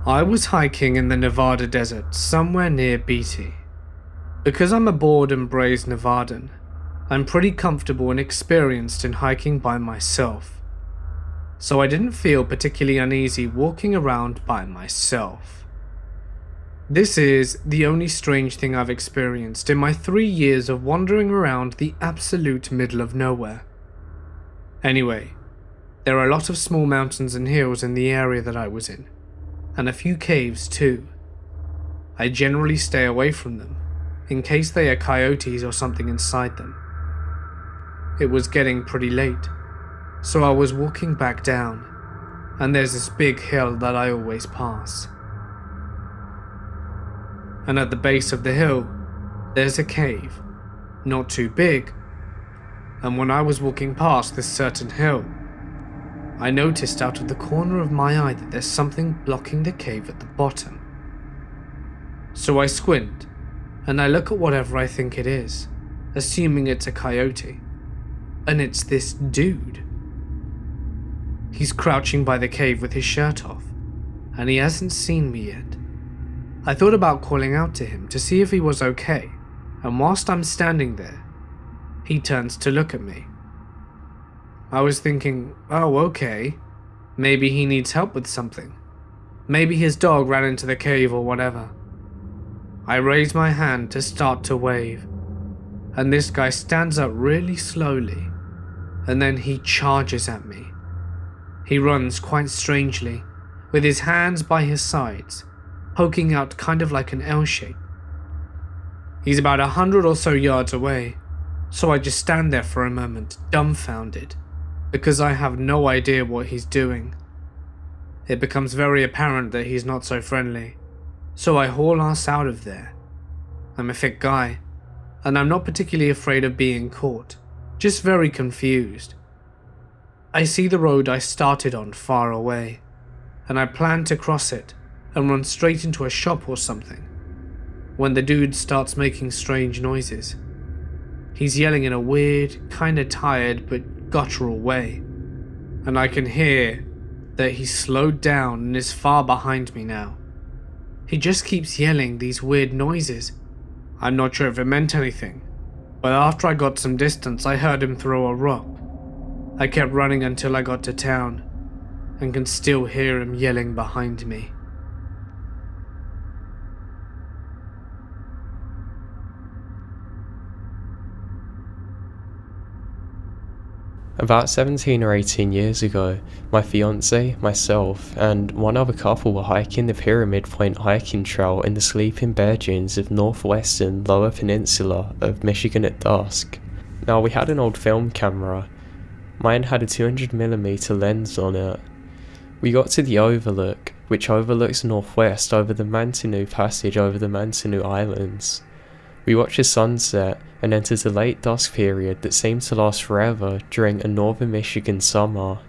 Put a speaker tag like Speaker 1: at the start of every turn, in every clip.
Speaker 1: I was hiking in the Nevada desert somewhere near Beatty. Because I'm a bored and braised Nevadan, I'm pretty comfortable and experienced in hiking by myself. So I didn't feel particularly uneasy walking around by myself. This is the only strange thing I've experienced in my 3 years of wandering around the absolute middle of nowhere. Anyway, there are a lot of small mountains and hills in the area that I was in, and a few caves too. I generally stay away from them, in case they are coyotes or something inside them. It was getting pretty late, so I was walking back down, and there's this big hill that I always pass. And at the base of the hill, there's a cave, not too big, and when I was walking past this certain hill, I noticed out of the corner of my eye that there's something blocking the cave at the bottom. So I squint, and I look at whatever I think it is, assuming it's a coyote, and it's this dude. He's crouching by the cave with his shirt off, and he hasn't seen me yet. I thought about calling out to him to see if he was okay, and whilst I'm standing there, he turns to look at me. I was thinking, oh okay, maybe he needs help with something. Maybe his dog ran into the cave or whatever. I raise my hand to start to wave, and this guy stands up really slowly, and then he charges at me. He runs quite strangely, with his hands by his sides, poking out kind of like an L shape. He's about 100 or so yards away, so I just stand there for a moment, dumbfounded, because I have no idea what he's doing. It becomes very apparent that he's not so friendly, so I haul ass out of there. I'm a thick guy, and I'm not particularly afraid of being caught, just very confused. I see the road I started on far away, and I plan to cross it and run straight into a shop or something, when the dude starts making strange noises. He's yelling in a weird, kinda tired but guttural way, and I can hear that he's slowed down and is far behind me now. He just keeps yelling these weird noises. I'm not sure if it meant anything, but after I got some distance I heard him throw a rock. I kept running until I got to town, and can still hear him yelling behind me.
Speaker 2: About 17 or 18 years ago, my fiance, myself, and one other couple were hiking the Pyramid Point hiking trail in the Sleeping Bear Dunes of northwestern Lower Peninsula of Michigan at dusk. Now, we had an old film camera. Mine had a 200mm lens on it. We got to the overlook, which overlooks northwest over the Mantinu Passage over the Mantinu Islands. We watched the sunset and entered the late dusk period that seemed to last forever during a northern Michigan summer.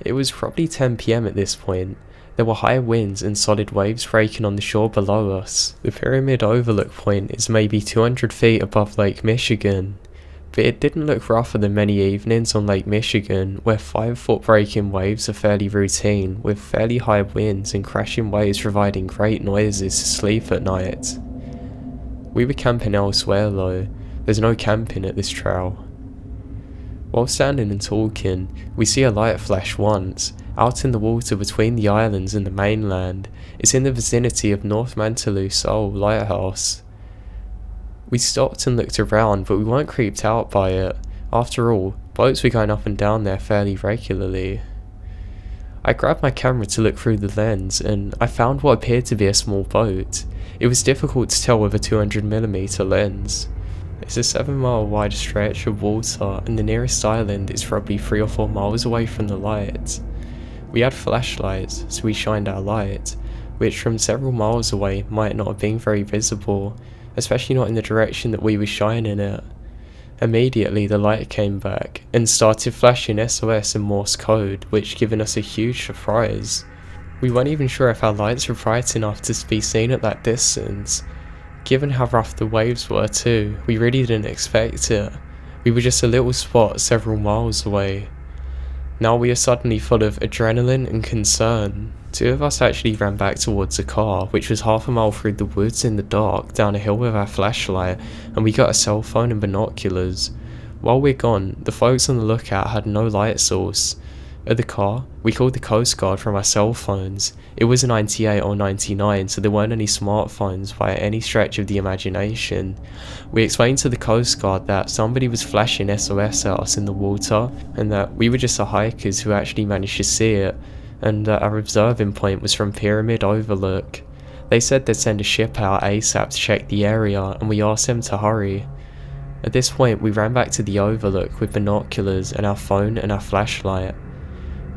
Speaker 2: It was probably 10 PM at this point. There were high winds and solid waves breaking on the shore below us. The Pyramid Overlook Point is maybe 200 feet above Lake Michigan, but it didn't look rougher than many evenings on Lake Michigan, where 5-foot breaking waves are fairly routine, with fairly high winds and crashing waves providing great noises to sleep at night. We were camping elsewhere though. There's no camping at this trail. While standing and talking, we see a light flash once, out in the water between the islands and the mainland. It's in the vicinity of North Mantilou Sol Lighthouse. We stopped and looked around, but we weren't creeped out by it. After all, boats were going up and down there fairly regularly. I grabbed my camera to look through the lens, and I found what appeared to be a small boat. It was difficult to tell with a 200mm lens. It's a 7-mile wide stretch of water, and the nearest island is probably 3 or 4 miles away from the light. We had flashlights, so we shined our light, which from several miles away might not have been very visible, especially not in the direction that we were shining it. Immediately the light came back and started flashing SOS in Morse code, which given us a huge surprise. We weren't even sure if our lights were bright enough to be seen at that distance. Given how rough the waves were too, we really didn't expect it. We were just a little spot several miles away. Now we are suddenly full of adrenaline and concern. Two of us actually ran back towards the car, which was half a mile through the woods in the dark, down a hill with our flashlight, and we got a cell phone and binoculars. While we're gone, the folks on the lookout had no light source. At the car, we called the Coast Guard from our cell phones. It was a 98 or 99, so there weren't any smartphones by any stretch of the imagination. We explained to the Coast Guard that somebody was flashing SOS at us in the water, and that we were just the hikers who actually managed to see it, and that our observing point was from Pyramid Overlook. They said they'd send a ship out ASAP to check the area, and we asked them to hurry. At this point, we ran back to the Overlook with binoculars and our phone and our flashlight.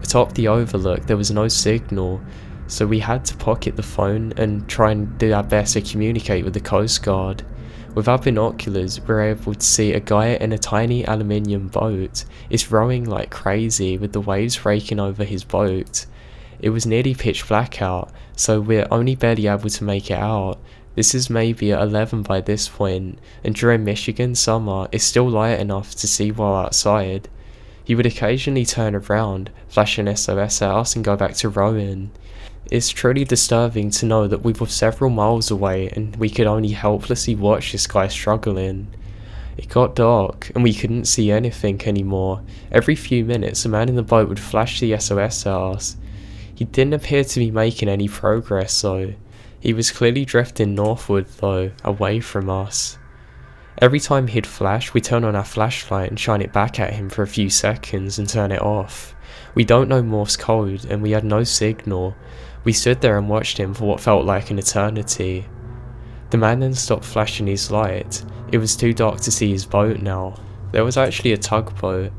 Speaker 2: Atop the Overlook there was no signal, so we had to pocket the phone and try and do our best to communicate with the Coast Guard. With our binoculars, we were able to see a guy in a tiny aluminium boat. It's rowing like crazy with the waves raking over his boat. It was nearly pitch black out, so we're only barely able to make it out. This is maybe at 11 by this point, and during Michigan summer it's still light enough to see while outside. He would occasionally turn around, flash an SOS at us and go back to rowing. It's truly disturbing to know that we were several miles away and we could only helplessly watch this guy struggling. It got dark and we couldn't see anything anymore. Every few minutes a man in the boat would flash the SOS at us. He didn't appear to be making any progress though. He was clearly drifting northward though, away from us. Every time he'd flash, we turn on our flashlight and shine it back at him for a few seconds and turn it off. We don't know Morse code and we had no signal. We stood there and watched him for what felt like an eternity. The man then stopped flashing his light. It was too dark to see his boat now. There was actually a tugboat.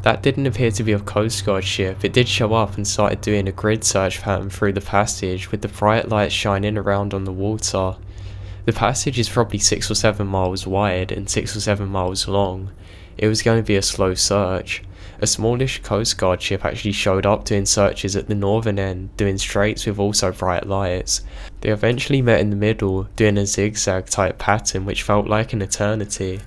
Speaker 2: That didn't appear to be a Coast Guard ship. It did show up and started doing a grid search pattern through the passage with the bright lights shining around on the water. The passage is probably 6 or 7 miles wide and 6 or 7 miles long. It was going to be a slow search. A smallish Coast Guard ship actually showed up doing searches at the northern end, doing straights with also bright lights. They eventually met in the middle, doing a zigzag type pattern which felt like an eternity.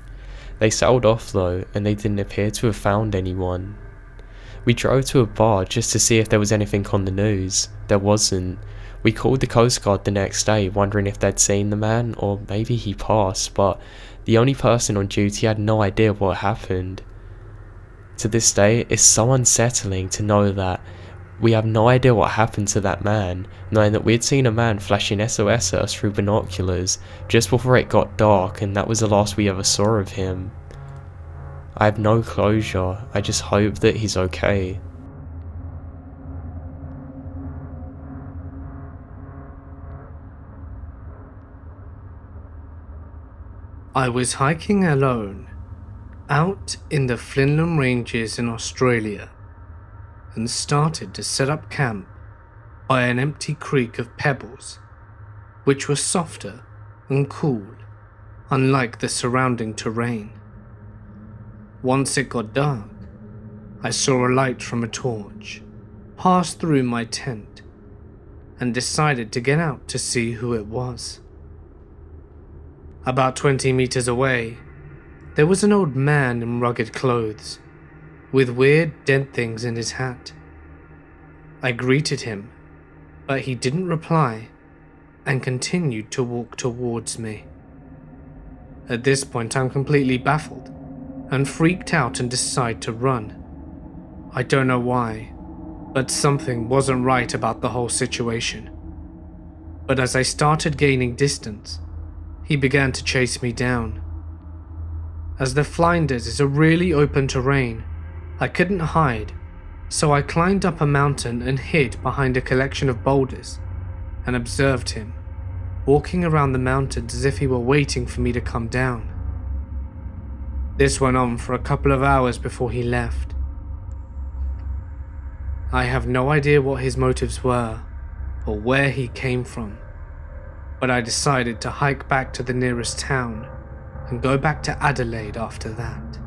Speaker 2: They sailed off though, and they didn't appear to have found anyone. We drove to a bar just to see if there was anything on the news. There wasn't. We called the Coast Guard the next day, wondering if they'd seen the man, or maybe he passed, but the only person on duty had no idea what happened. To this day, it's so unsettling to know that we have no idea what happened to that man, knowing that we'd seen a man flashing SOS at us through binoculars just before it got dark, and that was the last we ever saw of him. I have no closure. I just hope that he's okay.
Speaker 1: I was hiking alone, out in the Flinders Ranges in Australia, and started to set up camp by an empty creek of pebbles, which was softer and cool, unlike the surrounding terrain. Once it got dark, I saw a light from a torch pass through my tent, and decided to get out to see who it was. About 20 meters away, there was an old man in rugged clothes, with weird dead things in his hat. I greeted him, but he didn't reply and continued to walk towards me. At this point, I'm completely baffled and freaked out and decide to run. I don't know why, but something wasn't right about the whole situation. But as I started gaining distance, he began to chase me down. As the Flinders is a really open terrain, I couldn't hide, so I climbed up a mountain and hid behind a collection of boulders and observed him, walking around the mountains as if he were waiting for me to come down. This went on for a couple of hours before he left. I have no idea what his motives were or where he came from, but I decided to hike back to the nearest town and go back to Adelaide after that.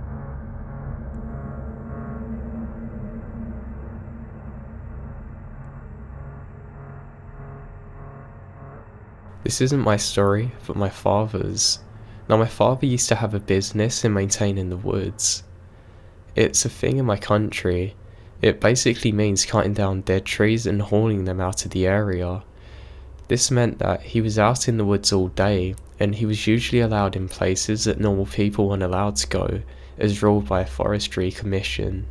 Speaker 2: This isn't my story, but my father's. Now my father used to have a business in maintaining the woods. It's a thing in my country, It basically means cutting down dead trees and hauling them out of the area. This meant that he was out in the woods all day, and he was usually allowed in places that normal people weren't allowed to go, as ruled by a forestry commission.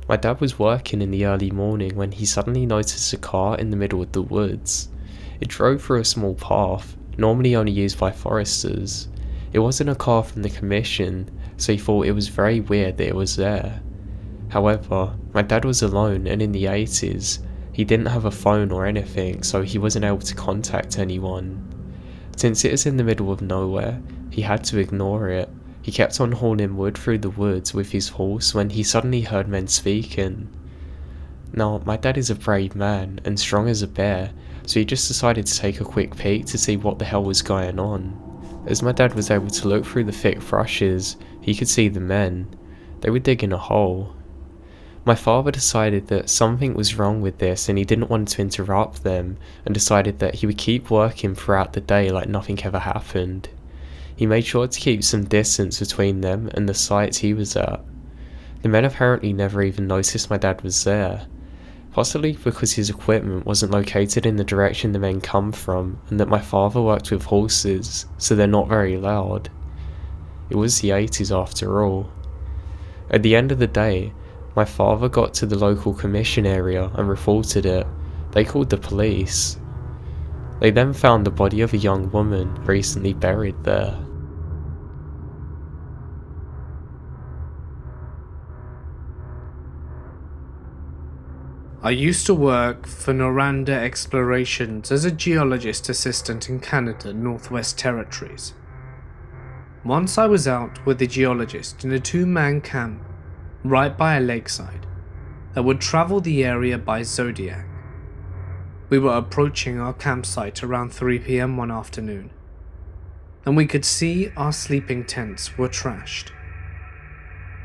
Speaker 2: My dad was working in the early morning when he suddenly noticed a car in the middle of the woods. It drove through a small path, normally only used by foresters. It wasn't a car from the commission, so he thought it was very weird that it was there. However, my dad was alone, and in the 80s, he didn't have a phone or anything, so he wasn't able to contact anyone. Since it was in the middle of nowhere, he had to ignore it. He kept on hauling wood through the woods with his horse when he suddenly heard men speaking. Now, my dad is a brave man and strong as a bear, so he just decided to take a quick peek to see what the hell was going on. As my dad was able to look through the thick thrushes, he could see the men. They were digging a hole. My father decided that something was wrong with this and he didn't want to interrupt them, and decided that he would keep working throughout the day like nothing ever happened. He made sure to keep some distance between them and the sites he was at. The men apparently never even noticed my dad was there, possibly because his equipment wasn't located in the direction the men come from, and that my father worked with horses, so they're not very loud. It was the 80s after all. At the end of the day, my father got to the local commission area and reported it. They called the police. They then found the body of a young woman recently buried there.
Speaker 1: I used to work for Noranda Explorations as a geologist assistant in Canada, Northwest Territories. Once I was out with a geologist in a two-man camp right by a lakeside that would travel the area by zodiac. We were approaching our campsite around 3 PM one afternoon, and we could see our sleeping tents were trashed.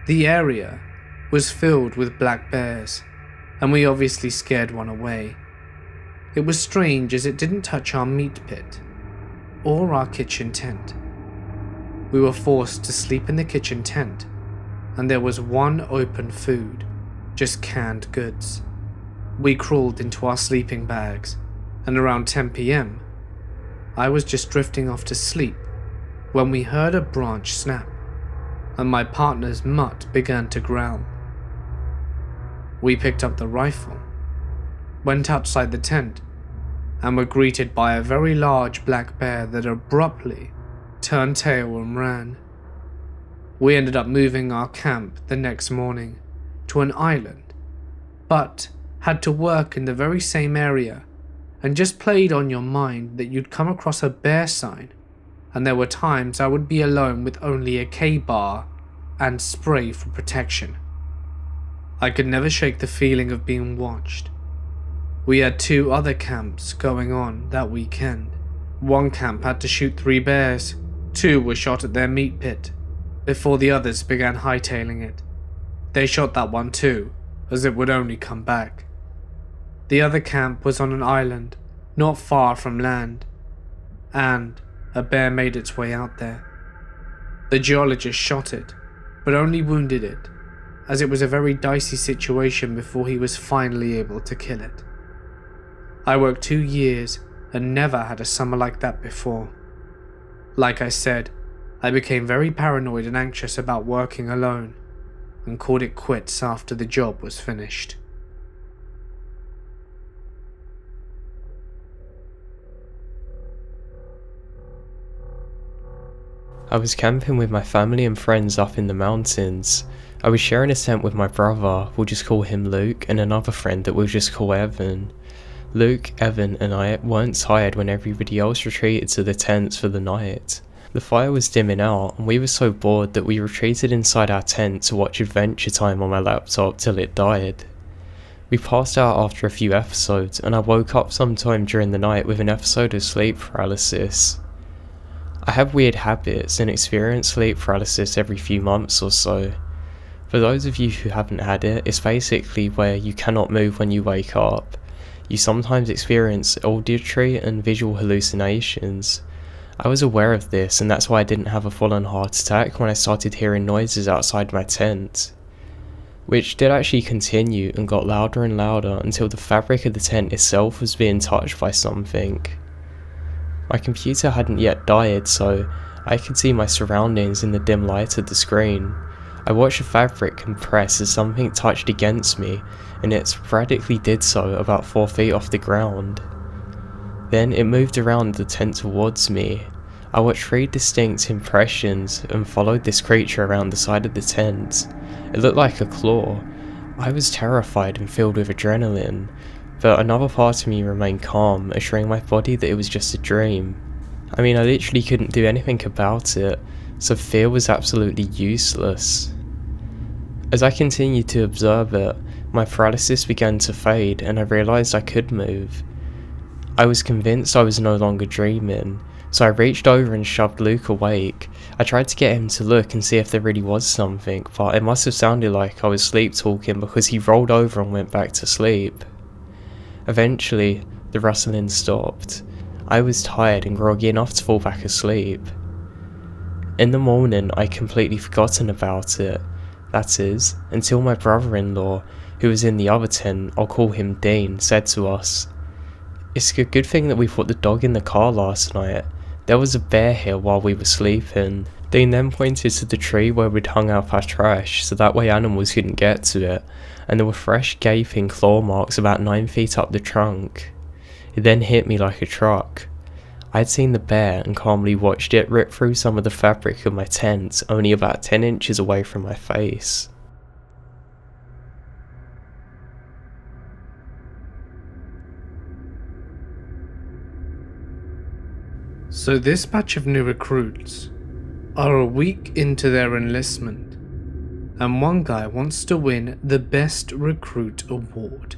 Speaker 1: The area was filled with black bears, and we obviously scared one away. It was strange as it didn't touch our meat pit or our kitchen tent. We were forced to sleep in the kitchen tent, and there was one open food, just canned goods. We crawled into our sleeping bags, and around 10 PM, I was just drifting off to sleep when we heard a branch snap, and my partner's mutt began to growl. We picked up the rifle, went outside the tent, and were greeted by a very large black bear that abruptly turned tail and ran. We ended up moving our camp the next morning to an island, but had to work in the very same area, and just played on your mind that you'd come across a bear sign, and there were times I would be alone with only a K-bar and spray for protection. I could never shake the feeling of being watched. We had 2 other camps going on that weekend. One camp had to shoot 3 bears, 2 were shot at their meat pit, before the others began hightailing it. They shot that one too, as it would only come back. The other camp was on an island, not far from land, and a bear made its way out there. The geologist shot it, but only wounded it, as it was a very dicey situation before he was finally able to kill it. I worked 2 years and never had a summer like that before. Like I said, I became very paranoid and anxious about working alone, and called it quits after the job was finished.
Speaker 2: I was camping with my family and friends up in the mountains. I was sharing a tent with my brother, we'll just call him Luke, and another friend that we'll just call Evan. Luke, Evan and I weren't tired when everybody else retreated to the tents for the night. The fire was dimming out and we were so bored that we retreated inside our tent to watch Adventure Time on my laptop till it died. We passed out after a few episodes and I woke up sometime during the night with an episode of sleep paralysis. I have weird habits and experience sleep paralysis every few months or so. For those of you who haven't had it, it's basically where you cannot move when you wake up. You sometimes experience auditory and visual hallucinations. I was aware of this and that's why I didn't have a full-on heart attack when I started hearing noises outside my tent. which did actually continue and got louder and louder until the fabric of the tent itself was being touched by something. My computer hadn't yet died, so I could see my surroundings in the dim light of the screen. I watched the fabric compress as something touched against me, and it sporadically did so about 4 feet off the ground. Then it moved around the tent towards me. I watched 3 distinct impressions and followed this creature around the side of the tent. It looked like a claw. I was terrified and filled with adrenaline, but another part of me remained calm, assuring my body that it was just a dream. I mean, I literally couldn't do anything about it, so fear was absolutely useless. As I continued to observe it, my paralysis began to fade and I realised I could move. I was convinced I was no longer dreaming, so I reached over and shoved Luke awake. I tried to get him to look and see if there really was something, but it must have sounded like I was sleep talking because he rolled over and went back to sleep. Eventually, the rustling stopped. I was tired and groggy enough to fall back asleep. In the morning, I'd completely forgotten about it. That is, until my brother-in-law, who was in the other tent, I'll call him Dean, said to us, "It's a good thing that we put the dog in the car last night. There was a bear here while we were sleeping." Dean then pointed to the tree where we'd hung up our trash, so that way animals couldn't get to it, and there were fresh gaping claw marks about 9 feet up the trunk. It then hit me like a truck. I'd seen the bear and calmly watched it rip through some of the fabric of my tent, only about 10 inches away from my face.
Speaker 1: So this batch of new recruits are a week into their enlistment, and one guy wants to win the Best Recruit Award,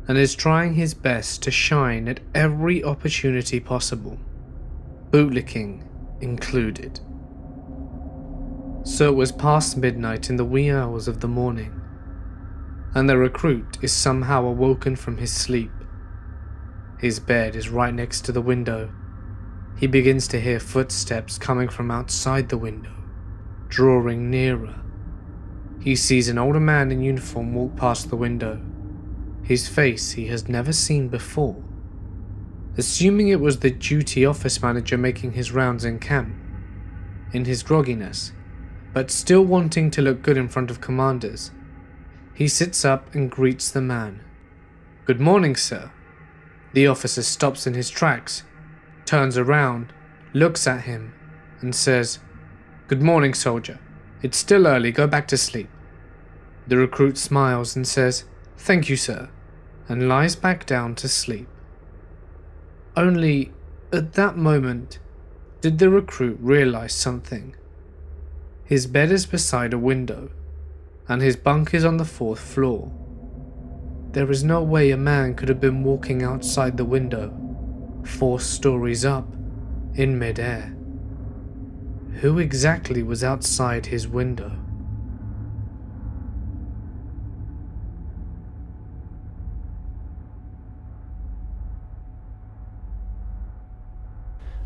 Speaker 1: and is trying his best to shine at every opportunity possible, bootlicking included. So it was past midnight in the wee hours of the morning, and the recruit is somehow awoken from his sleep. His bed is right next to the window. He begins to hear footsteps coming from outside the window, drawing nearer. He sees an older man in uniform walk past the window. His face he has never seen before. Assuming it was the duty office manager making his rounds in camp, in his grogginess, but still wanting to look good in front of commanders, he sits up and greets the man. "Good morning, sir." The officer stops in his tracks, turns around, looks at him, and says, "Good morning, soldier. It's still early, go back to sleep." The recruit smiles and says, "Thank you, sir," and lies back down to sleep. Only, at that moment, did the recruit realize something. His bed is beside a window, and his bunk is on the 4th floor. There is no way a man could have been walking outside the window, 4 stories up, in mid-air. Who exactly was outside his window?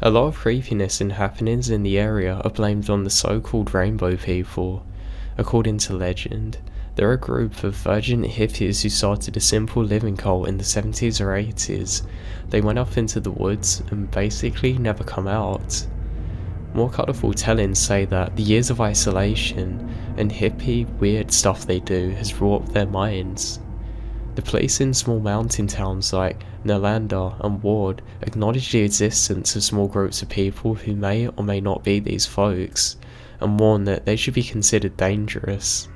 Speaker 2: A lot of creepiness and happenings in the area are blamed on the so-called rainbow people. According to legend, they're a group of virgin hippies who started a simple living cult in the 70s or 80s. They went off into the woods and basically never come out. More colourful tellings say that the years of isolation and hippie weird stuff they do has warped their minds. The police in small mountain towns like Nalanda and Ward acknowledge the existence of small groups of people who may or may not be these folks, and warn that they should be considered dangerous.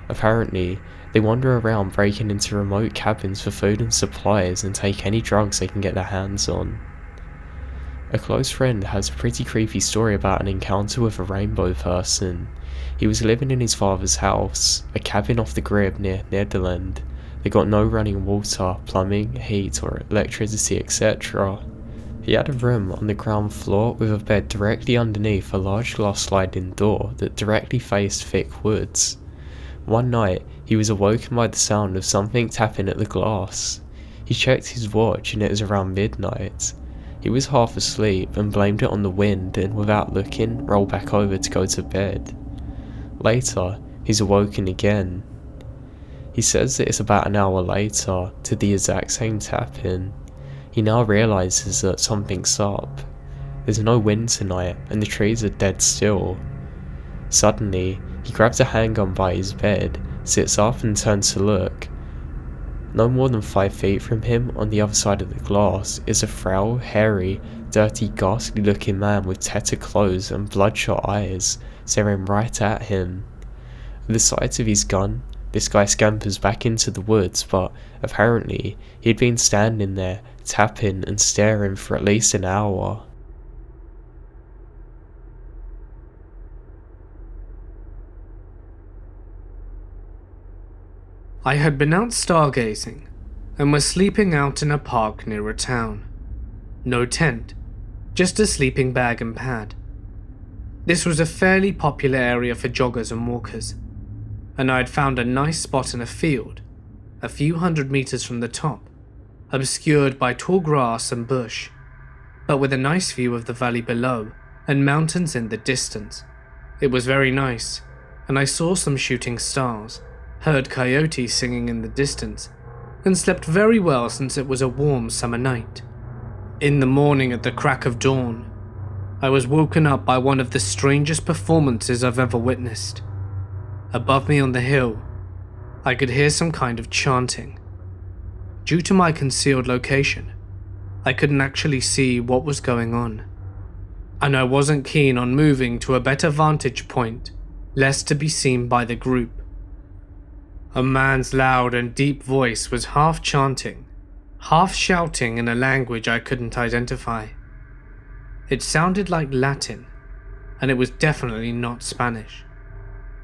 Speaker 2: Apparently, they wander around breaking into remote cabins for food and supplies and take any drugs they can get their hands on. A close friend has a pretty creepy story about an encounter with a rainbow person. He was living in his father's house, a cabin off the grid near Nederland. They got no running water, plumbing, heat or electricity, etc. He had a room on the ground floor with a bed directly underneath a large glass sliding door that directly faced thick woods. One night, he was awoken by the sound of something tapping at the glass. He checked his watch and it was around midnight. He was half asleep and blamed it on the wind and without looking, rolled back over to go to bed. Later, he's awoken again. He says that it's about an hour later to the exact same tap-in. He now realises that something's up. There's no wind tonight and the trees are dead still. Suddenly, he grabs a handgun by his bed, sits up and turns to look. No more than 5 feet from him, on the other side of the glass, is a frail, hairy, dirty, ghastly looking man with tattered clothes and bloodshot eyes, staring right at him. At the sight of his gun, this guy scampers back into the woods, but apparently he'd been standing there, tapping and staring for at least an hour.
Speaker 1: I had been out stargazing and was sleeping out in a park near a town. No tent, just a sleeping bag and pad. This was a fairly popular area for joggers and walkers, and I had found a nice spot in a field, a few hundred meters from the top, obscured by tall grass and bush, but with a nice view of the valley below and mountains in the distance. It was very nice, and I saw some shooting stars, heard coyotes singing in the distance, and slept very well since it was a warm summer night. In the morning at the crack of dawn, I was woken up by one of the strangest performances I've ever witnessed. Above me on the hill, I could hear some kind of chanting. Due to my concealed location, I couldn't actually see what was going on, and I wasn't keen on moving to a better vantage point, lest to be seen by the group. A man's loud and deep voice was half chanting, half shouting in a language I couldn't identify. It sounded like Latin, and it was definitely not Spanish,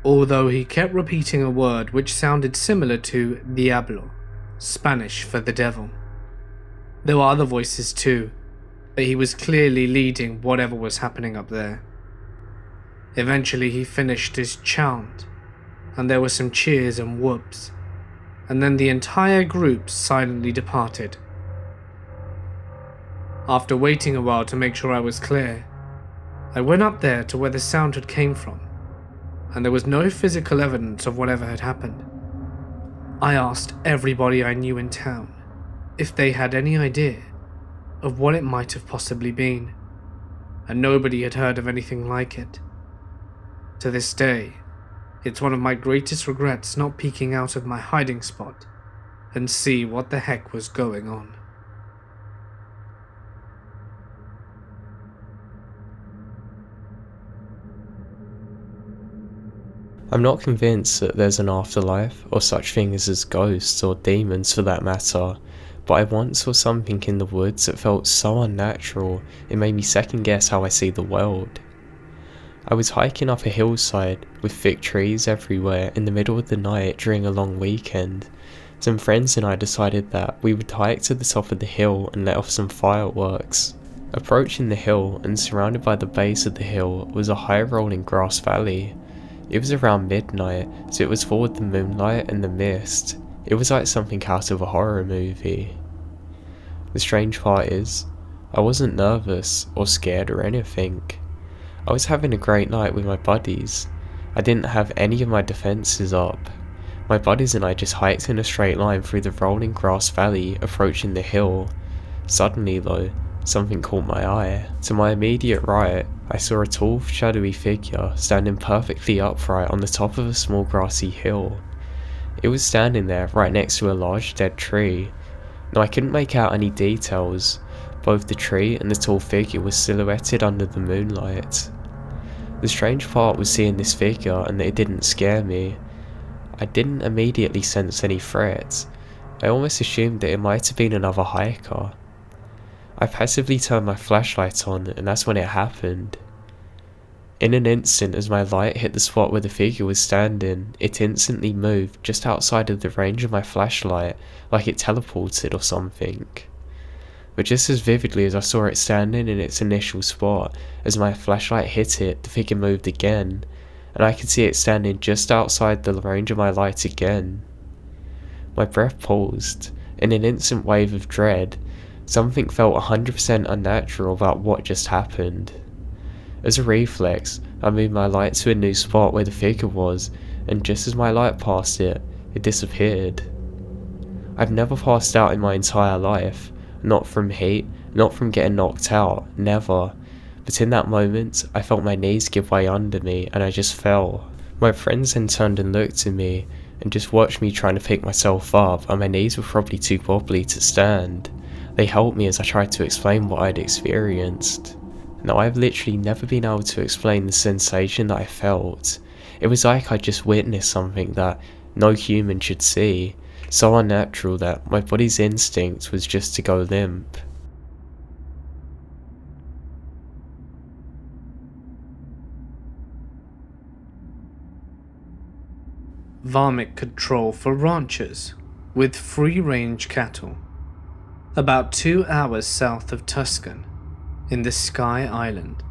Speaker 1: although he kept repeating a word which sounded similar to Diablo, Spanish for the devil. There were other voices too, but he was clearly leading whatever was happening up there. Eventually he finished his chant, and there were some cheers and whoops, and then the entire group silently departed. After waiting a while to make sure I was clear, I went up there to where the sound had came from, and there was no physical evidence of whatever had happened. I asked everybody I knew in town if they had any idea of what it might have possibly been, and nobody had heard of anything like it. To this day, it's one of my greatest regrets not peeking out of my hiding spot and see what the heck was going on.
Speaker 2: I'm not convinced that there's an afterlife or such things as ghosts or demons for that matter, but I once saw something in the woods that felt so unnatural it made me second guess how I see the world. I was hiking up a hillside with thick trees everywhere in the middle of the night during a long weekend. Some friends and I decided that we would hike to the top of the hill and let off some fireworks. Approaching the hill and surrounded by the base of the hill was a high rolling grass valley. It was around midnight, so it was full of the moonlight and the mist. It was like something out of a horror movie. The strange part is, I wasn't nervous or scared or anything. I was having a great night with my buddies. I didn't have any of my defences up. My buddies and I just hiked in a straight line through the rolling grass valley, approaching the hill. Suddenly though, something caught my eye. To my immediate right, I saw a tall, shadowy figure standing perfectly upright on the top of a small grassy hill. It was standing there right next to a large dead tree. Now I couldn't make out any details. Both the tree and the tall figure were silhouetted under the moonlight. The strange part was seeing this figure and that it didn't scare me. I didn't immediately sense any threat. I almost assumed that it might have been another hiker. I passively turned my flashlight on and that's when it happened. In an instant, as my light hit the spot where the figure was standing, it instantly moved just outside of the range of my flashlight, like it teleported or something. But just as vividly as I saw it standing in its initial spot, as my flashlight hit it, the figure moved again, and I could see it standing just outside the range of my light again. My breath paused. In an instant wave of dread, something felt 100% unnatural about what just happened. As a reflex, I moved my light to a new spot where the figure was, and just as my light passed it, it disappeared. I've never passed out in my entire life, not from heat, not from getting knocked out, never. But in that moment, I felt my knees give way under me and I just fell. My friends then turned and looked at me and just watched me trying to pick myself up, and my knees were probably too wobbly to stand. They helped me as I tried to explain what I'd experienced. Now, I've literally never been able to explain the sensation that I felt. It was like I'd just witnessed something that no human should see, so unnatural that my body's instinct was just to go limp.
Speaker 1: Varmint control for ranchers with free-range cattle. About 2 hours south of Tuscan, in the Sky Island.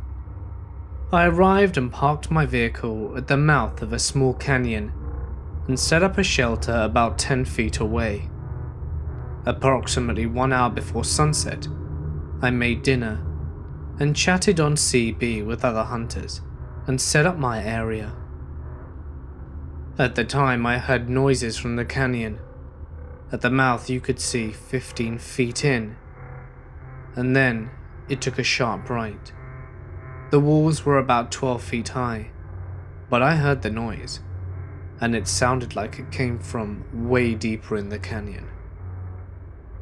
Speaker 1: I arrived and parked my vehicle at the mouth of a small canyon and set up a shelter about 10 feet away. Approximately 1 hour before sunset, I made dinner and chatted on CB with other hunters and set up my area. At the time, I heard noises from the canyon. At the mouth you could see 15 feet in, and then it took a sharp right. The walls were about 12 feet high, but I heard the noise, and it sounded like it came from way deeper in the canyon.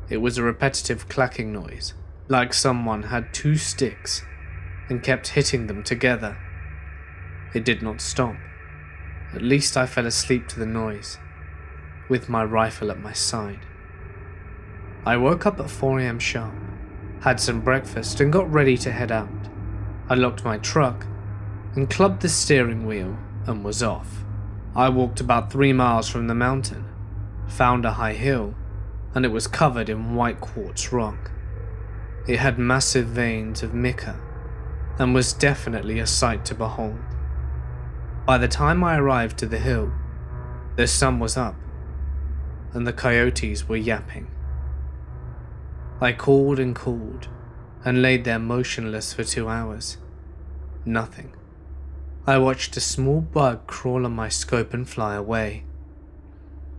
Speaker 1: It was a repetitive clacking noise, like someone had 2 sticks and kept hitting them together. It did not stop. At least I fell asleep to the noise, with my rifle at my side. I woke up at 4 AM sharp, had some breakfast and got ready to head out. I locked my truck and clubbed the steering wheel and was off. I walked about 3 miles from the mountain, found a high hill, and it was covered in white quartz rock. It had massive veins of mica and was definitely a sight to behold. By the time I arrived to the hill, the sun was up and the coyotes were yapping. I called and called and laid there motionless for 2 hours. Nothing. I watched a small bug crawl on my scope and fly away.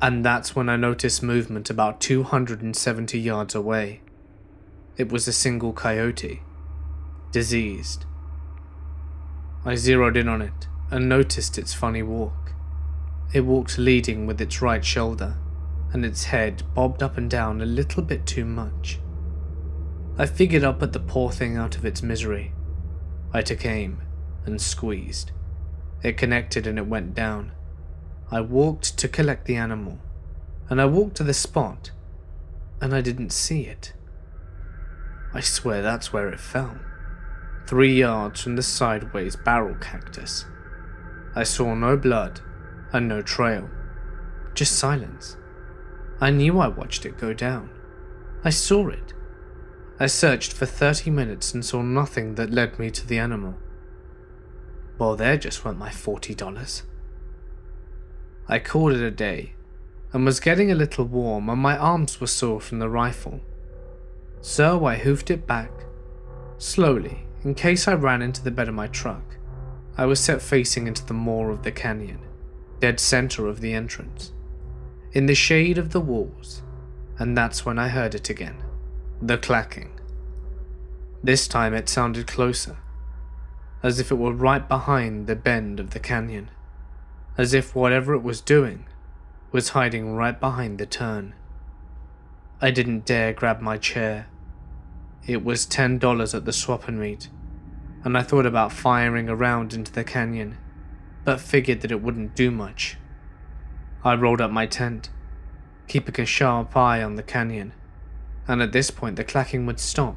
Speaker 1: And that's when I noticed movement about 270 yards away. It was a single coyote, diseased. I zeroed in on it and noticed its funny walk. It walked leading with its right shoulder, and its head bobbed up and down a little bit too much. I figured I'd put the poor thing out of its misery. I took aim and squeezed. It connected and it went down. I walked to collect the animal, and I walked to the spot, and I didn't see it. I swear that's where it fell, 3 yards from the sideways barrel cactus. I saw no blood and no trail, just silence. I knew I watched it go down. I saw it. I searched for 30 minutes and saw nothing that led me to the animal. Well, there just went my $40. I called it a day and was getting a little warm and my arms were sore from the rifle. So I hoofed it back, slowly, in case I ran into the bed of my truck. I was set facing into the maw of the canyon, dead center of the entrance, in the shade of the walls, and that's when I heard it again, the clacking. This time it sounded closer, as if it were right behind the bend of the canyon, as if whatever it was doing was hiding right behind the turn. I didn't dare grab my chair. It was $10 at the swap and meet, and I thought about firing around into the canyon, but figured that it wouldn't do much. I rolled up my tent, keeping a sharp eye on the canyon, and at this point the clacking would stop.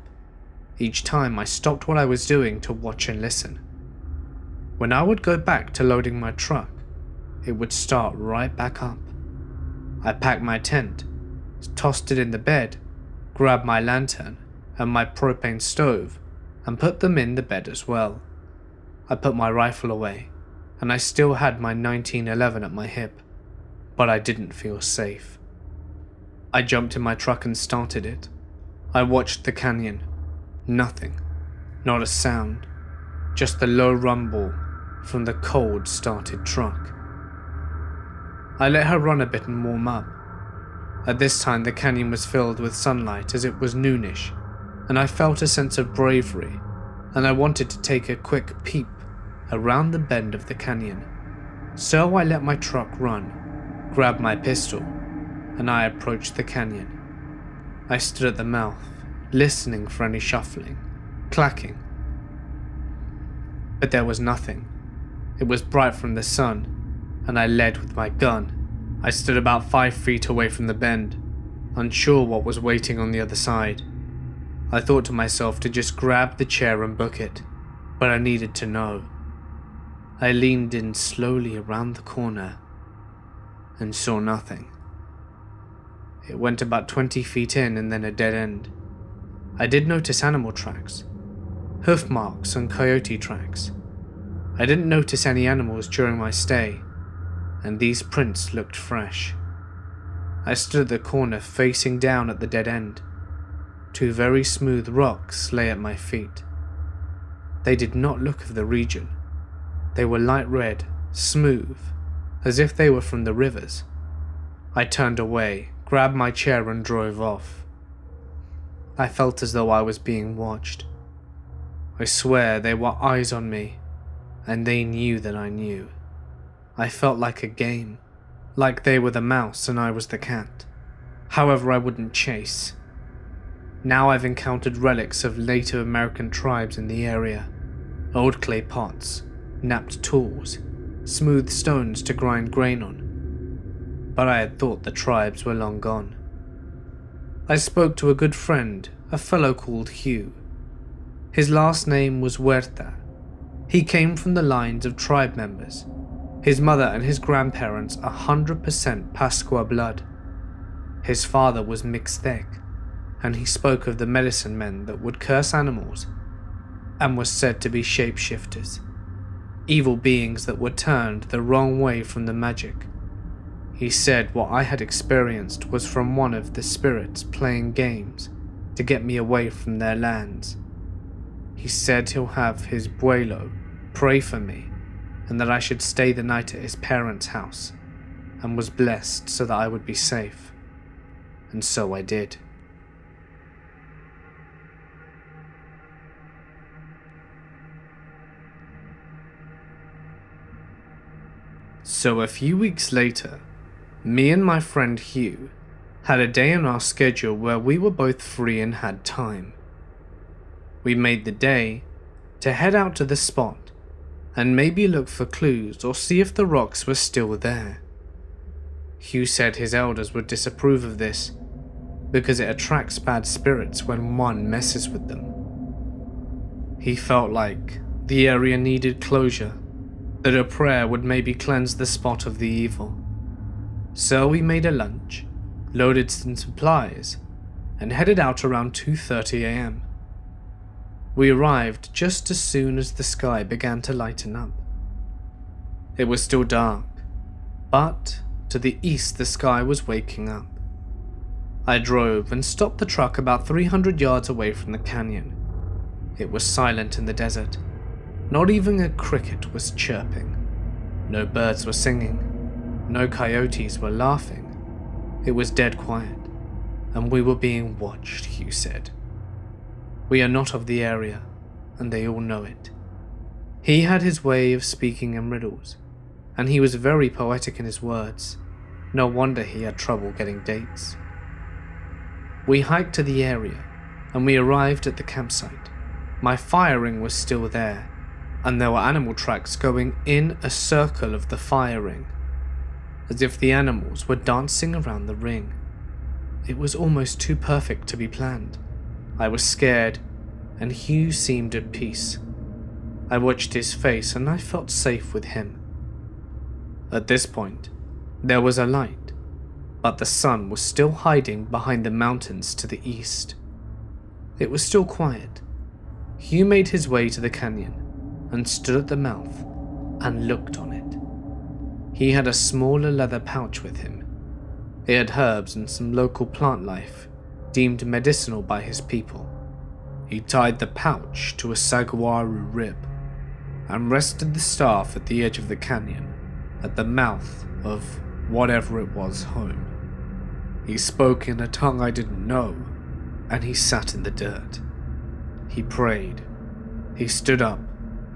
Speaker 1: Each time I stopped what I was doing to watch and listen. When I would go back to loading my truck, it would start right back up. I packed my tent, tossed it in the bed, grabbed my lantern and my propane stove, and put them in the bed as well. I put my rifle away, and I still had my 1911 at my hip, but I didn't feel safe. I jumped in my truck and started it. I watched the canyon. Nothing. Not a sound. Just the low rumble from the cold started truck. I let her run a bit and warm up. At this time the canyon was filled with sunlight as it was noonish, and I felt a sense of bravery, and I wanted to take a quick peep around the bend of the canyon. So I let my truck run, grabbed my pistol, and I approached the canyon. I stood at the mouth, listening for any shuffling, clacking. But there was nothing. It was bright from the sun, and I led with my gun. I stood about 5 feet away from the bend, unsure what was waiting on the other side. I thought to myself to just grab the chair and book it, but I needed to know. I leaned in slowly around the corner and saw nothing. It went about 20 feet in and then a dead end. I did notice animal tracks, hoof marks and coyote tracks. I didn't notice any animals during my stay, and these prints looked fresh. I stood at the corner facing down at the dead end. 2 very smooth rocks lay at my feet. They did not look of the region. They were light red, smooth, as if they were from the rivers. I turned away, grabbed my chair and drove off. I felt as though I was being watched. I swear there were eyes on me, and they knew that I knew. I felt like a game, like they were the mouse and I was the cat. However, I wouldn't chase. Now I've encountered relics of Native American tribes in the area. Old clay pots, napped tools, smooth stones to grind grain on. But I had thought the tribes were long gone. I spoke to a good friend, a fellow called Hugh. His last name was Huerta. He came from the lines of tribe members. His mother and his grandparents 100% Pascua blood. His father was Mixtec, and he spoke of the medicine men that would curse animals and was said to be shapeshifters, evil beings that were turned the wrong way from the magic. He said what I had experienced was from one of the spirits playing games to get me away from their lands. He said he'll have his abuelo pray for me and that I should stay the night at his parents' house, and was blessed so that I would be safe. And so I did. So a few weeks later, me and my friend Hugh had a day on our schedule where we were both free and had time. We made the day to head out to the spot and maybe look for clues or see if the rocks were still there. Hugh said his elders would disapprove of this because it attracts bad spirits when one messes with them. He felt like the area needed closure, that a prayer would maybe cleanse the spot of the evil. So we made a lunch, loaded some supplies, and headed out around 2:30 a.m. We arrived just as soon as the sky began to lighten up. It was still dark, but to the east the sky was waking up. I drove and stopped the truck about 300 yards away from the canyon. It was silent in the desert. Not even a cricket was chirping. No birds were singing. No coyotes were laughing. It was dead quiet, and we were being watched, Hugh said. We are not of the area, and they all know it. He had his way of speaking in riddles, and he was very poetic in his words. No wonder he had trouble getting dates. We hiked to the area, and we arrived at the campsite. My firing was still there, and there were animal tracks going in a circle of the firing, as if the animals were dancing around the ring. It was almost too perfect to be planned. I was scared, and Hugh seemed at peace. I watched his face and I felt safe with him. At this point, there was a light, but the sun was still hiding behind the mountains to the east. It was still quiet. Hugh made his way to the canyon and stood at the mouth and looked on it. He had a smaller leather pouch with him. It had herbs and some local plant life deemed medicinal by his people. He tied the pouch to a saguaro rib and rested the staff at the edge of the canyon at the mouth of whatever it was, home. He spoke in a tongue I didn't know, and he sat in the dirt. He prayed. He stood up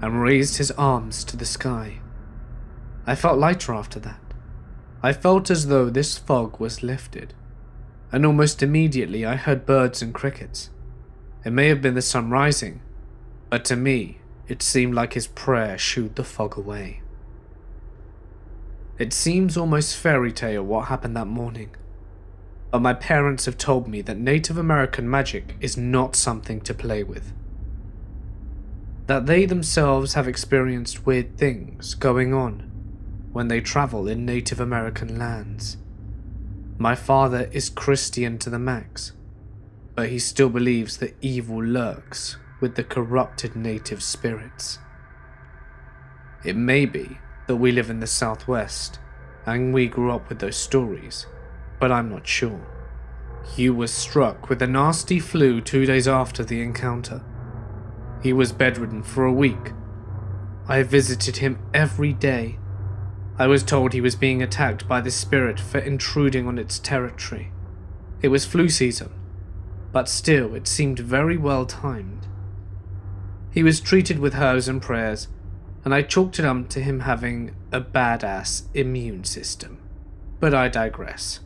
Speaker 1: and raised his arms to the sky. I felt lighter after that. I felt as though this fog was lifted, and almost immediately I heard birds and crickets. It may have been the sun rising, but to me, it seemed like his prayer shooed the fog away. It seems almost fairy tale what happened that morning, but my parents have told me that Native American magic is not something to play with. That they themselves have experienced weird things going on when they travel in Native American lands. My father is Christian to the max, but he still believes that evil lurks with the corrupted native spirits. It may be that we live in the Southwest and we grew up with those stories, but I'm not sure. Hugh was struck with a nasty flu 2 days after the encounter. He was bedridden for a week. I visited him every day. I was told he was being attacked by the spirit for intruding on its territory. It was flu season, but still it seemed very well timed. He was treated with herbs and prayers, and I chalked it up to him having a badass immune system. But I digress.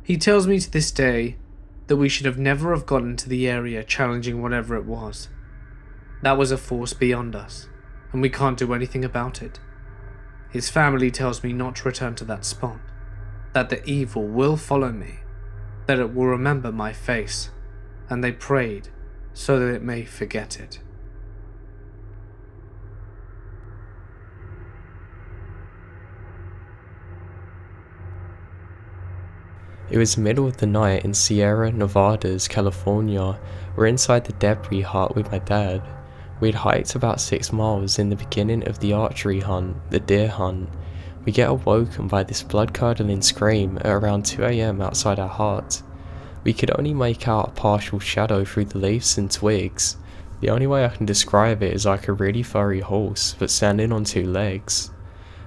Speaker 1: He tells me to this day that we should have never have gotten to the area challenging whatever it was. That was a force beyond us, and we can't do anything about it. His family tells me not to return to that spot, that the evil will follow me, that it will remember my face, and they prayed so that it may forget it.
Speaker 2: It was the middle of the night in Sierra Nevadas, California. We're inside the debris hut with my dad. We'd hiked about 6 miles in the beginning of the archery hunt, the deer hunt. We get awoken by this blood-curdling scream at around 2 AM outside our hut. We could only make out a partial shadow through the leaves and twigs. The only way I can describe it is like a really furry horse, but standing on 2 legs.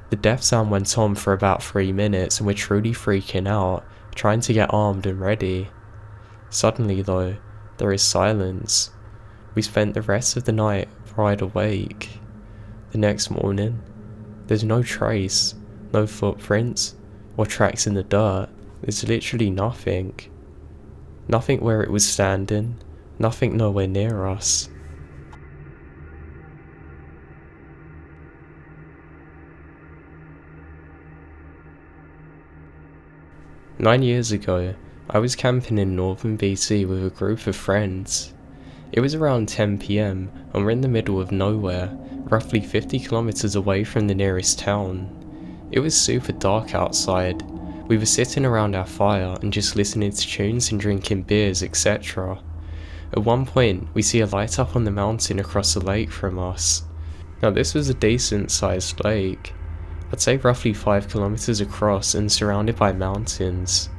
Speaker 2: The death sound went on for about 3 minutes and we're truly freaking out, trying to get armed and ready. Suddenly though, there is silence. We spent the rest of the night wide awake. The next morning, there's no trace, no footprints, or tracks in the dirt. There's literally nothing. Nothing where it was standing, nothing nowhere near us. Nine years ago, I was camping in northern BC with a group of friends. It was around 10 PM and we're in the middle of nowhere, roughly 50 kilometers away from the nearest town. It was super dark outside. We were sitting around our fire and just listening to tunes and drinking beers, etc. At one point, we see a light up on the mountain across the lake from us. Now this was a decent sized lake. I'd say roughly 5 kilometers across and surrounded by mountains.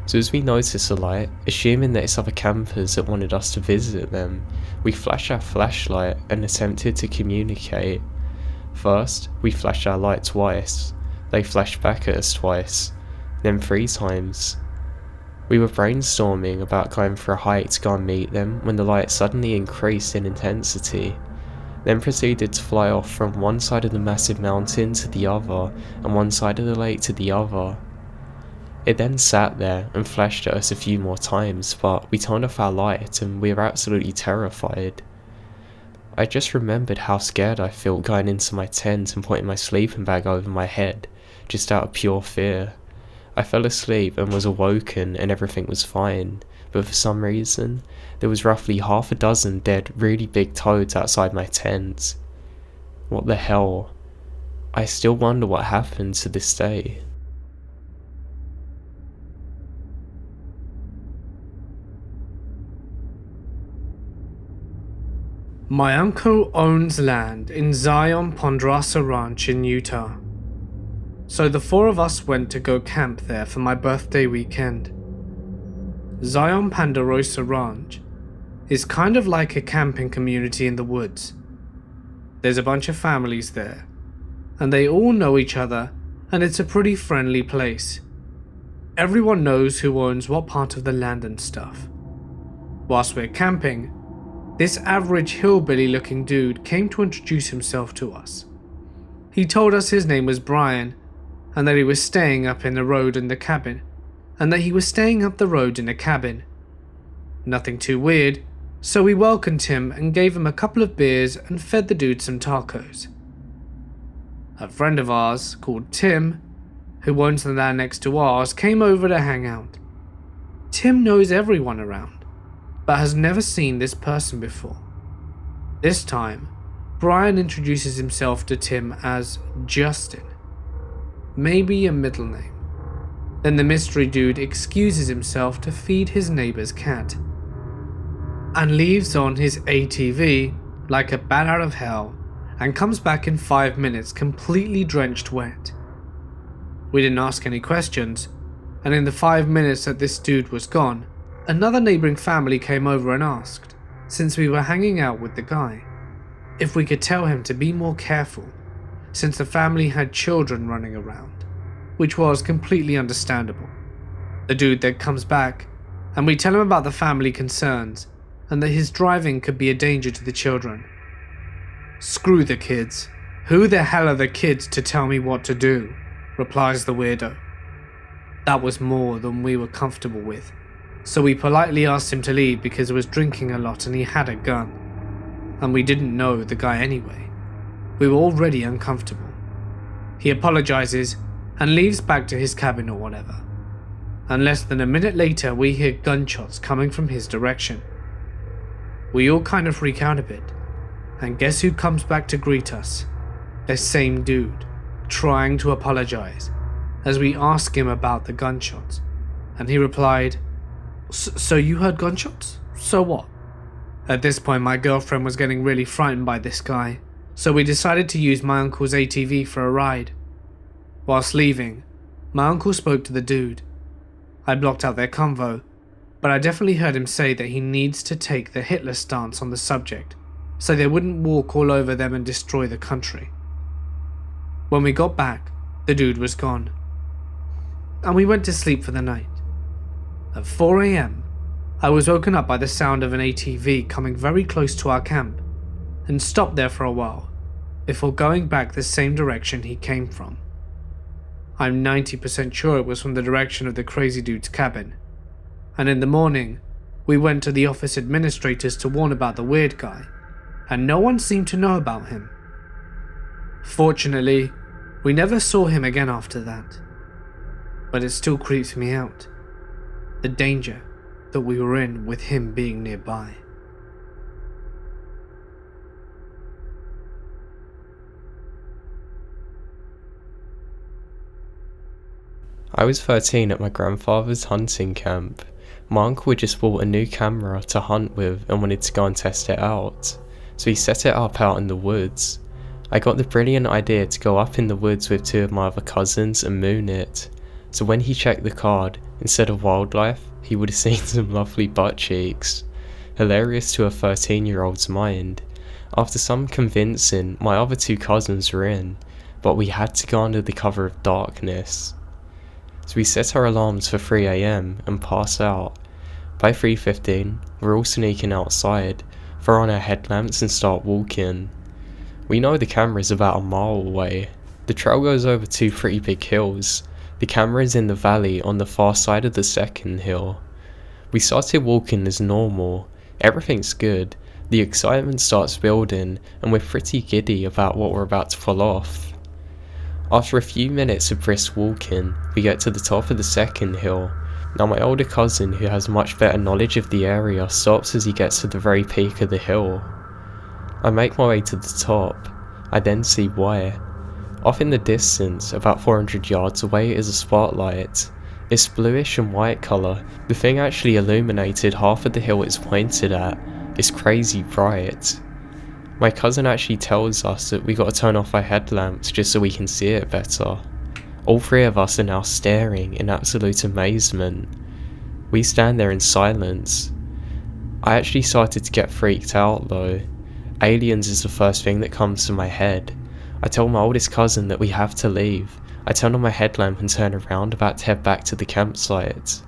Speaker 2: So as we noticed the light, assuming that it's other campers that wanted us to visit them, we flashed our flashlight and attempted to communicate. First, we flashed our light twice. They flashed back at us twice, then 3 times. We were brainstorming about going for a hike to go and meet them when the light suddenly increased in intensity, then proceeded to fly off from one side of the massive mountain to the other and one side of the lake to the other. It then sat there and flashed at us a few more times, but we turned off our light and we were absolutely terrified. I just remembered how scared I felt going into my tent and putting my sleeping bag over my head, just out of pure fear. I fell asleep and was awoken and everything was fine, but for some reason, there was roughly half a dozen dead, really big toads outside my tent. What the hell? I still wonder what happened to this day.
Speaker 1: My uncle owns land in Zion Ponderosa Ranch in Utah. So the 4 of us went to go camp there for my birthday weekend. Zion Ponderosa Ranch is kind of like a camping community in the woods. There's a bunch of families there, and they all know each other and it's a pretty friendly place. Everyone knows who owns what part of the land and stuff. Whilst we're camping, this average hillbilly looking dude came to introduce himself to us. He told us his name was Brian, and that he was staying up in the road in the cabin, and that he was staying up the road in a cabin. Nothing too weird, so we welcomed him and gave him a couple of beers and fed the dude some tacos. A friend of ours, called Tim, who owns the land next to ours, came over to hang out. Tim knows everyone around, but has never seen this person before. This time, Brian introduces himself to Tim as Justin, maybe a middle name. Then the mystery dude excuses himself to feed his neighbor's cat, and leaves on his ATV like a bat out of hell, and comes back in 5 minutes completely drenched wet. We didn't ask any questions, and in the 5 minutes that this dude was gone, another neighboring family came over and asked, since we were hanging out with the guy, if we could tell him to be more careful, since the family had children running around, which was completely understandable. The dude then comes back, and we tell him about the family concerns, and that his driving could be a danger to the children. "Screw the kids. Who the hell are the kids to tell me what to do?" replies the weirdo. That was more than we were comfortable with, so we politely asked him to leave because he was drinking a lot and he had a gun. And we didn't know the guy anyway. We were already uncomfortable. He apologizes and leaves back to his cabin or whatever. And less than a minute later we hear gunshots coming from his direction. We all kind of freak out a bit, and guess who comes back to greet us? The same dude, trying to apologize, as we ask him about the gunshots, and he replied, "So you heard gunshots? So what?" At this point my girlfriend was getting really frightened by this guy, so we decided to use my uncle's ATV for a ride. Whilst leaving, my uncle spoke to the dude. I blocked out their convo, but I definitely heard him say that he needs to take the Hitler stance on the subject, so they wouldn't walk all over them and destroy the country. When we got back, the dude was gone, and we went to sleep for the night. At 4 AM, I was woken up by the sound of an ATV coming very close to our camp, and stopped there for a while, before going back the same direction he came from. I'm 90% sure it was from the direction of the crazy dude's cabin, and in the morning, we went to the office administrators to warn about the weird guy, and no one seemed to know about him. Fortunately, we never saw him again after that, but it still creeps me out, the danger that we were in with him being nearby.
Speaker 2: I was 13 at my grandfather's hunting camp. My uncle had just bought a new camera to hunt with and wanted to go and test it out, so he set it up out in the woods. I got the brilliant idea to go up in the woods with 2 of my other cousins and moon it, so when he checked the card, instead of wildlife, he would have seen some lovely butt cheeks. Hilarious to a 13-year-old's mind. After some convincing, my other 2 cousins were in, but we had to go under the cover of darkness. So we set our alarms for 3 AM and pass out. By 3:15, we're all sneaking outside, throw on our headlamps and start walking. We know the camera is about a mile away. The trail goes over 2 pretty big hills. The camera is in the valley on the far side of the second hill. We started walking as normal. Everything's good. The excitement starts building and we're pretty giddy about what we're about to pull off. After a few minutes of brisk walking, we get to the top of the second hill. Now my older cousin, who has much better knowledge of the area, stops as he gets to the very peak of the hill. I make my way to the top. I then see why. Off in the distance, about 400 yards away, is a spotlight. It's bluish and white colour. The thing actually illuminated half of the hill it's pointed at. It's crazy bright. My cousin actually tells us that we gotta turn off our headlamps just so we can see it better. All 3 of us are now staring in absolute amazement. We stand there in silence. I actually started to get freaked out though. Aliens is the first thing that comes to my head. I told my oldest cousin that we have to leave. I turn on my headlamp and turn around, about to head back to the campsite.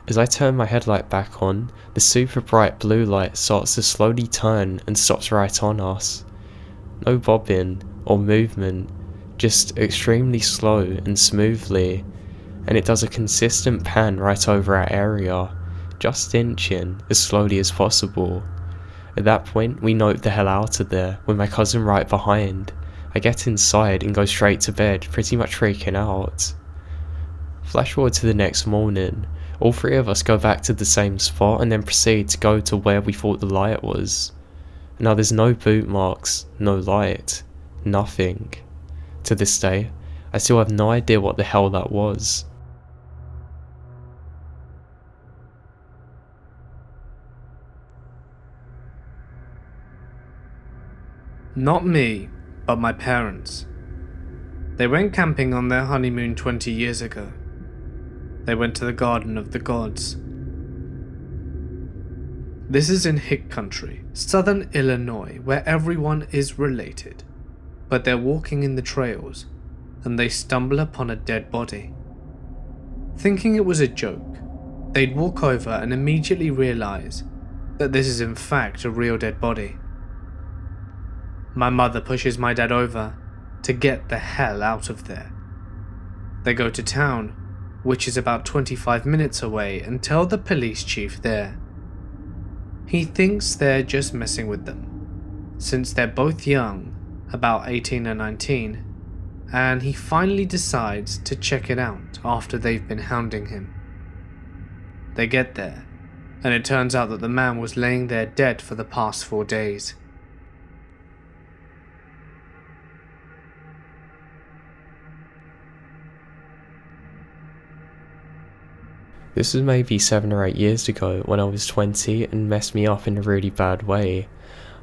Speaker 2: As I turn my headlight back on, the super bright blue light starts to slowly turn and stops right on us. No bobbing or movement, just extremely slow and smoothly, and it does a consistent pan right over our area, just inching as slowly as possible. At that point, we note the hell out of there, with my cousin right behind. I get inside and go straight to bed, pretty much freaking out. Flash forward to the next morning. All three of us go back to the same spot and then proceed to go to where we thought the light was. Now there's no boot marks, no light, nothing. To this day, I still have no idea what the hell that was.
Speaker 1: Not me, but my parents. They went camping on their honeymoon 20 years ago. They went to the Garden of the Gods. This is in Hick Country, southern Illinois, where everyone is related. But they're walking in the trails, and they stumble upon a dead body. Thinking it was a joke, they'd walk over and immediately realize that this is in fact a real dead body. My mother pushes my dad over to get the hell out of there. They go to town, which is about 25 minutes away, and tell the police chief there. He thinks they're just messing with them, since they're both young, about 18 and 19, and he finally decides to check it out after they've been hounding him. They get there, and it turns out that the man was laying there dead for the past 4 days.
Speaker 2: This was maybe 7 or 8 years ago when I was 20 and messed me up in a really bad way.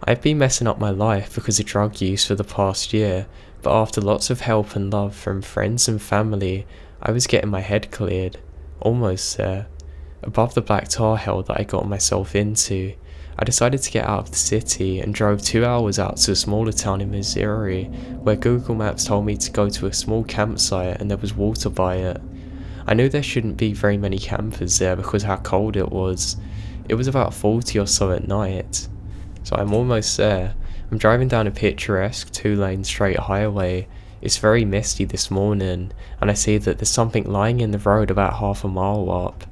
Speaker 2: I've been messing up my life because of drug use for the past year, but after lots of help and love from friends and family, I was getting my head cleared. Almost there. Above the black tar hell that I got myself into, I decided to get out of the city and drove 2 hours out to a smaller town in Missouri, where Google Maps told me to go to a small campsite and there was water by it. I knew there shouldn't be very many campers there because how cold it was. It was about 40 or so at night. So I'm almost there. I'm driving down a picturesque 2-lane straight highway. It's very misty this morning, and I see that there's something lying in the road about half a mile up.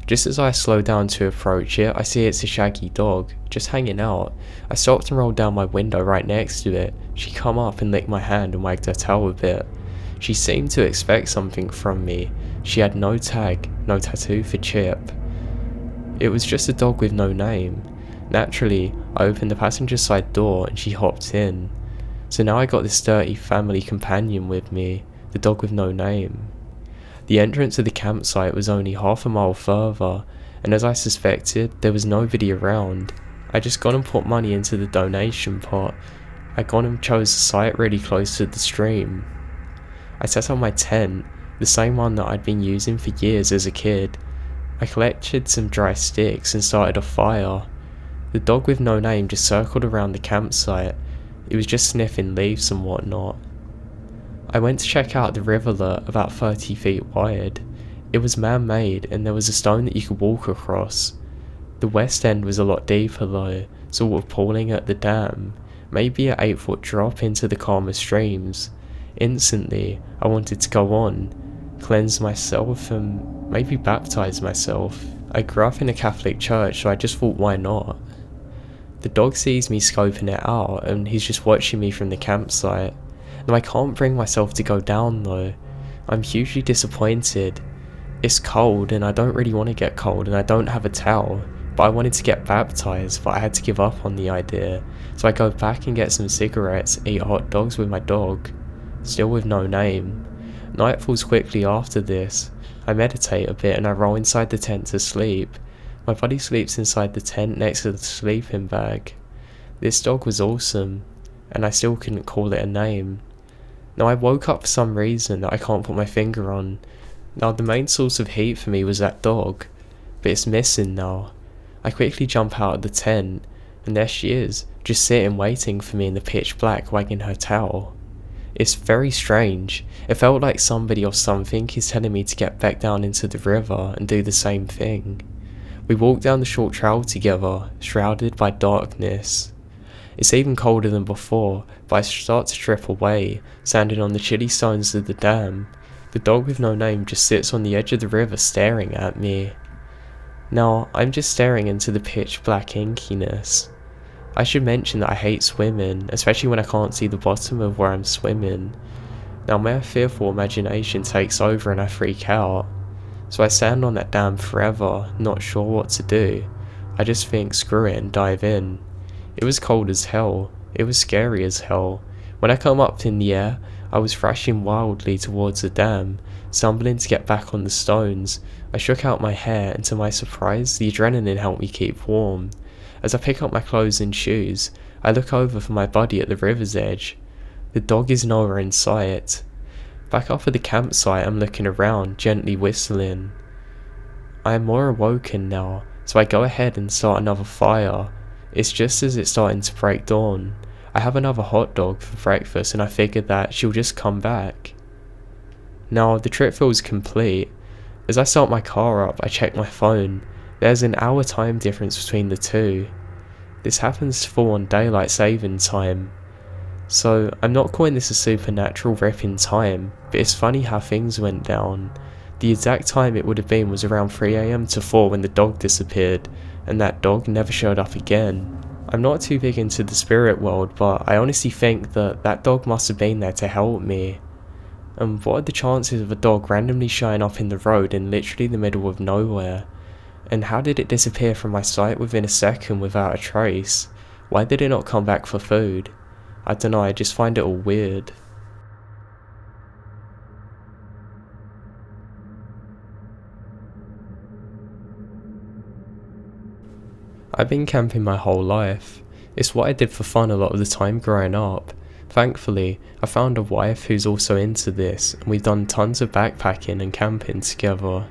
Speaker 2: Just as I slow down to approach it, I see it's a shaggy dog, just hanging out. I stopped and rolled down my window right next to it. She come up and licked my hand and wagged her tail a bit. She seemed to expect something from me. She had no tag, no tattoo for Chip. It was just a dog with no name. Naturally, I opened the passenger side door and she hopped in. So now I got this dirty family companion with me, the dog with no name. The entrance to the campsite was only half a mile further, and as I suspected, there was nobody around. I just gone and put money into the donation pot. I gone and chose a site really close to the stream. I set up my tent, the same one that I'd been using for years as a kid. I collected some dry sticks and started a fire. The dog with no name just circled around the campsite. It was just sniffing leaves and whatnot. I went to check out the rivulet about 30 feet wide. It was man-made and there was a stone that you could walk across. The west end was a lot deeper though, sort of pulling at the dam, maybe an 8-foot drop into the calmer streams. Instantly, I wanted to go on, cleanse myself and maybe baptize myself. I grew up in a Catholic church, so I just thought why not? The dog sees me scoping it out and he's just watching me from the campsite. Now I can't bring myself to go down though. I'm hugely disappointed. It's cold and I don't really want to get cold and I don't have a towel, but I wanted to get baptized, but I had to give up on the idea. So I go back and get some cigarettes, eat hot dogs with my dog. Still with no name. Night falls quickly after this. I meditate a bit and I roll inside the tent to sleep. My buddy sleeps inside the tent next to the sleeping bag. This dog was awesome, and I still couldn't call it a name. Now I woke up for some reason that I can't put my finger on. Now the main source of heat for me was that dog, but it's missing now. I quickly jump out of the tent, and there she is, just sitting waiting for me in the pitch black, wagging her tail. It's very strange. It felt like somebody or something is telling me to get back down into the river and do the same thing. We walk down the short trail together, shrouded by darkness. It's even colder than before, but I start to drip away, standing on the chilly stones of the dam. The dog with no name just sits on the edge of the river staring at me. Now, I'm just staring into the pitch black inkiness. I should mention that I hate swimming, especially when I can't see the bottom of where I'm swimming. Now my fearful imagination takes over and I freak out. So I stand on that dam forever, not sure what to do. I just think screw it and dive in. It was cold as hell. It was scary as hell. When I come up in the air, I was thrashing wildly towards the dam, stumbling to get back on the stones. I shook out my hair and to my surprise, the adrenaline helped me keep warm. As I pick up my clothes and shoes, I look over for my buddy at the river's edge. The dog is nowhere in sight. Back up at the campsite, I'm looking around, gently whistling. I am more awoken now, so I go ahead and start another fire. It's just as it's starting to break dawn. I have another hot dog for breakfast and I figured that she'll just come back. Now the trip feels complete. As I start my car up, I check my phone. There's an hour time difference between the two. This happens to fall on daylight saving time. So I'm not calling this a supernatural rip in time, but it's funny how things went down. The exact time it would have been was around 3 AM to 4 when the dog disappeared, and that dog never showed up again. I'm not too big into the spirit world, but I honestly think that that dog must have been there to help me. And what are the chances of a dog randomly showing up in the road in literally the middle of nowhere? And how did it disappear from my sight within a second without a trace? Why did it not come back for food? I don't know, I just find it all weird. I've been camping my whole life. It's what I did for fun a lot of the time growing up. Thankfully, I found a wife who's also into this, and we've done tons of backpacking and camping together.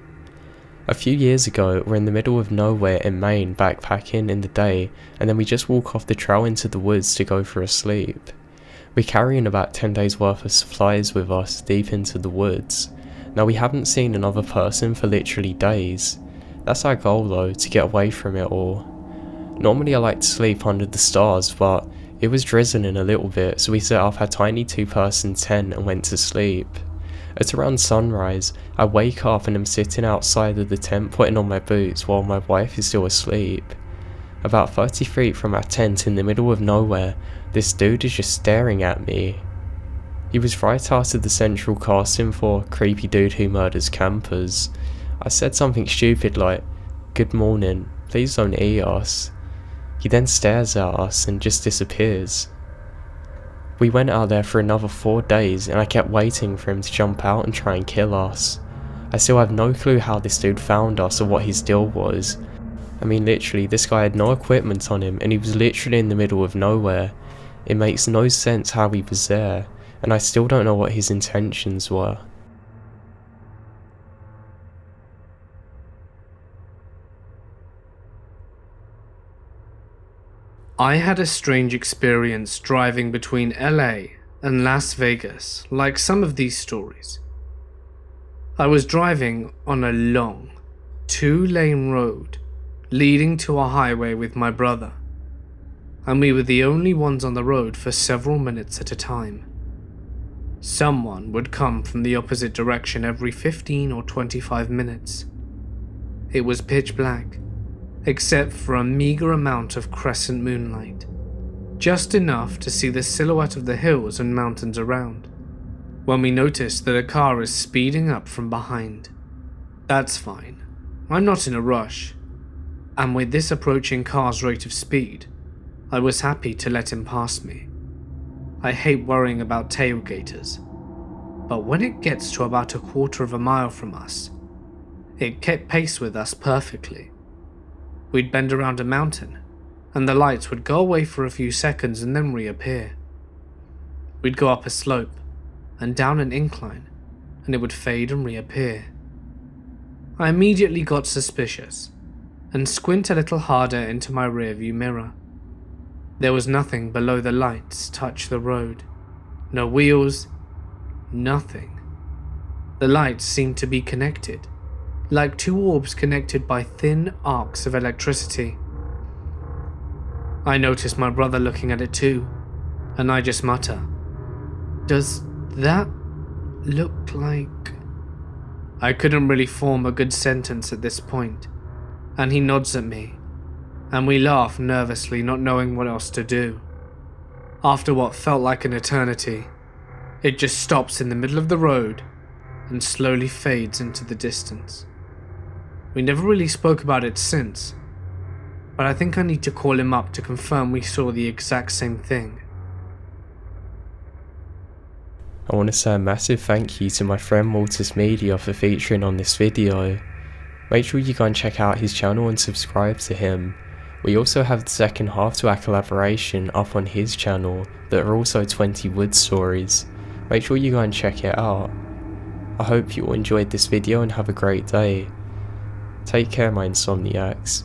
Speaker 2: A few years ago, we're in the middle of nowhere in Maine backpacking in the day, and then we just walk off the trail into the woods to go for a sleep. We're carrying about 10 days worth of supplies with us deep into the woods. Now we haven't seen another person for literally days. That's our goal though, to get away from it all. Normally I like to sleep under the stars, but it was drizzling a little bit, so we set up our tiny 2-person tent and went to sleep. At around sunrise, I wake up and am sitting outside of the tent putting on my boots while my wife is still asleep. About 30 feet from our tent in the middle of nowhere, this dude is just staring at me. He was right out of the central casting for Creepy Dude Who Murders Campers. I said something stupid like, "Good morning, please don't eat us." He then stares at us and just disappears. We went out there for another 4 days and I kept waiting for him to jump out and try and kill us. I still have no clue how this dude found us or what his deal was. I mean literally, this guy had no equipment on him and he was literally in the middle of nowhere. It makes no sense how he was there, and I still don't know what his intentions were.
Speaker 1: I had a strange experience driving between LA and Las Vegas, like some of these stories. I was driving on a long, 2-lane road leading to a highway with my brother, and we were the only ones on the road for several minutes at a time. Someone would come from the opposite direction every 15 or 25 minutes. It was pitch black, except for a meager amount of crescent moonlight, just enough to see the silhouette of the hills and mountains around, when we noticed that a car is speeding up from behind. That's fine, I'm not in a rush, and with this approaching car's rate of speed, I was happy to let him pass me. I hate worrying about tailgaters, but when it gets to about a quarter of a mile from us, it kept pace with us perfectly. We'd bend around a mountain, and the lights would go away for a few seconds and then reappear. We'd go up a slope, and down an incline, and it would fade and reappear. I immediately got suspicious, and squint a little harder into my rearview mirror. There was nothing below the lights touch the road. No wheels, nothing. The lights seemed to be connected, like two orbs connected by thin arcs of electricity. I noticed my brother looking at it too, and I just mutter, "Does that look like..." I couldn't really form a good sentence at this point, and he nods at me, and we laugh nervously, not knowing what else to do. After what felt like an eternity, it just stops in the middle of the road and slowly fades into the distance. We never really spoke about it since, but I think I need to call him up to confirm we saw the exact same thing.
Speaker 2: I want to say a massive thank you to my friend Mortis Media for featuring on this video. Make sure you go and check out his channel and subscribe to him. We also have the second half to our collaboration up on his channel that are also 20 wood stories. Make sure you go and check it out. I hope you all enjoyed this video and have a great day. Take care, my Insomniacs.